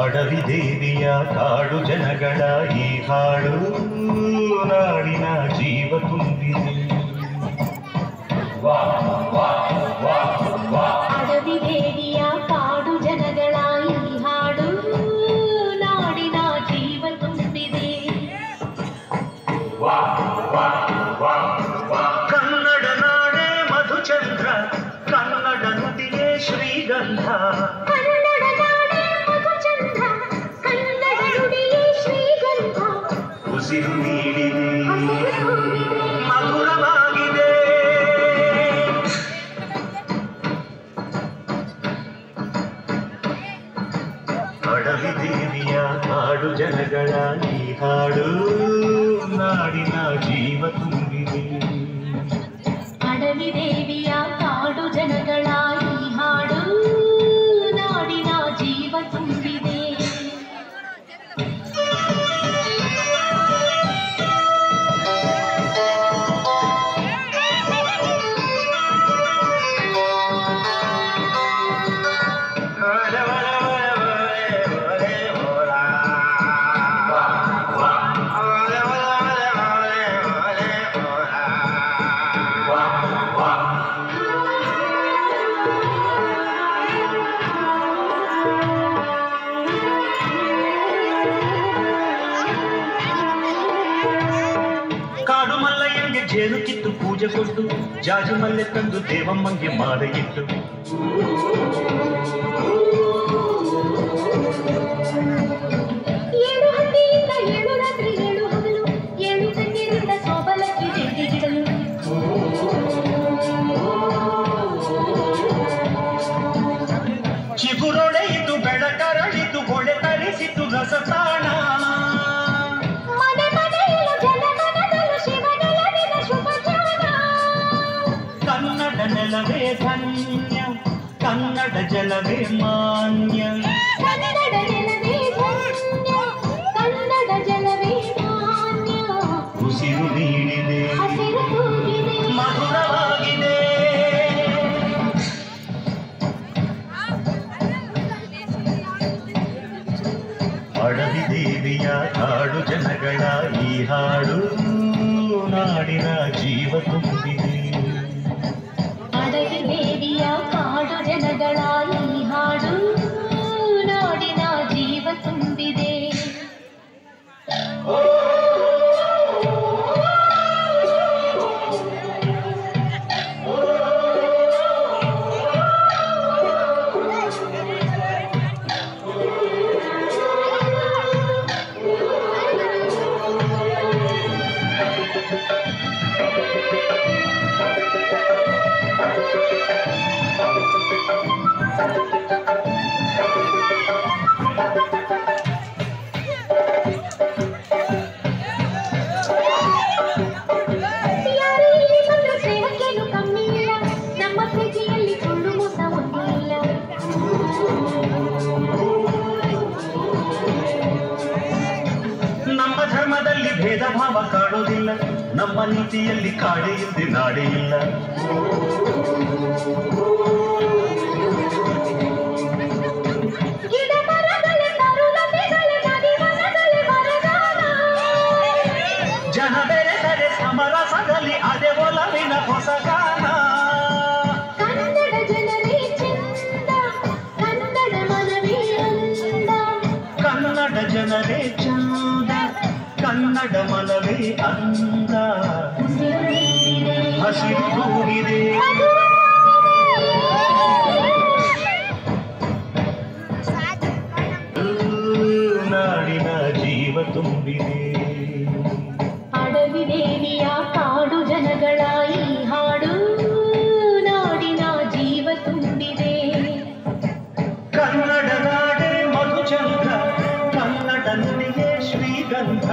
ಅಡವಿ ದೇವಿಯ ಕಾಡು ಜನಗಳ ಈ ಹಾಡು ನಾಡಿನ ಜೀವ ತುಂಬಿದೆ. ಅಡವಿ ದೇವಿಯ ಕಾಡು ಜನಗಳ ಈ ಹಾಡು ನಾಡಿನ ಜೀವ ತುಂಬಿದೆ. ಕನ್ನಡ ನಾಡೇ ಮಧುಚಂದ್ರ, ಕನ್ನಡ ನುಡಿಯೇ ಶ್ರೀಗಂಧ. ಉಸಿರು ನೀಡಿದೆ, ಮಧುರವಾಗಿದೆ. ಅಡವಿ ದೇವಿಯ ಕಾಡು ಜನಗಳ ಈ ಹಾಡು ನಾಡಿನ ಜೀವ ತುಂಬಿದೆ. ಅಡವಿ ದೇವಿಯ ಕಾಡು ಜನಗಳ ಈ ಹಾಡು ನಾಡಿನ ಜೀವ ತುಂಬಿದೆ. ಕಾಡು ಮಲ್ಲಯ್ಯಂಗೆ ಜೇನು ಕಿತ್ತು ಪೂಜೆ ಕೊಟ್ಟು, ಜಾಜಿ ಮಲ್ಲೆ ತಂದು ದೇವಮ್ಮಂಗೆ ಮಾಲೆ ಇಟ್ಟು, ಏಳು ಹಂದಿಯಿಂದ ಏಳು ರಾತ್ರಿ ಏಳು ಹಗಲು, ಏಳು ಕಣ್ಣೀರಿಂದ ಸೋಬಲಕ್ಕಿ ಜೇಡಿಗಿಡಲು. ಚಿಗುರೊಡೆಯಿತು ಬೆಳಕರಳಿತು, ಹೊಳೆ ತರಿಸಿತು ರಸತಾಣ. ಕನ್ನಡ ನೆಲವೇ ಧನ್ಯ, ಕನ್ನಡ ಜಲವೇ ಮಾನ್ಯ. ಕನ್ನಡ ನೆಲವೇ ಧನ್ಯ, ಕನ್ನಡ ಜಲವೇ ಮಾನ್ಯ. ಉಸಿರು ನೀಡಿದೆ, ಹಸಿರು ತೂಗಿದೆ, ಮಧುರವಾಗಿದೆ. ಅಡವಿ ದೇವಿಯ ಕಾಡು ಜನಗಳ ಈ ಹಾಡು ನಾಡಿನ ಜೀವ ತುಂಬಿದೆ. ಅಡವಿ ದೇವಿಯ ಕಾಡು ಜನಗಳ ಈ ಹಾಡು ನಾಡಿನ ಜೀವ ತುಂಬಿದೆ. ನಮ್ಮ ಧರ್ಮದಲ್ಲಿ ಭೇದ ಭಾವ ಕಾಣುವುದಿಲ್ಲ, ನಮ್ಮ ನೀತಿಯಲ್ಲಿ ಕಾಡೆ ಇಲ್ಲದೆ ನಾಡೆ ಇಲ್ಲ. ಜನ ಬೆರೆದರೆ ಸಮರಸದಲ್ಲಿ ಅದೇ ಒಲವಿನ ಹೊಸ ಗಾನ. ಕನ್ನಡ ಜನರೇ ಚಂದ, ಕನ್ನಡ ಮನವೇ ಅಂದ. ಕನ್ನಡ ಜನರೇ ಚಂದ, ಕನ್ನಡ ಮನವೇ ಅಂದ. ಹಸಿರು ನೀಡಿದೆ, ಹಸಿರು ತೂಗಿದೆ. ಮಧುರವಾಗಿದೆ. ತಂದೆಯೇ ಶ್ರೀಗಂಧ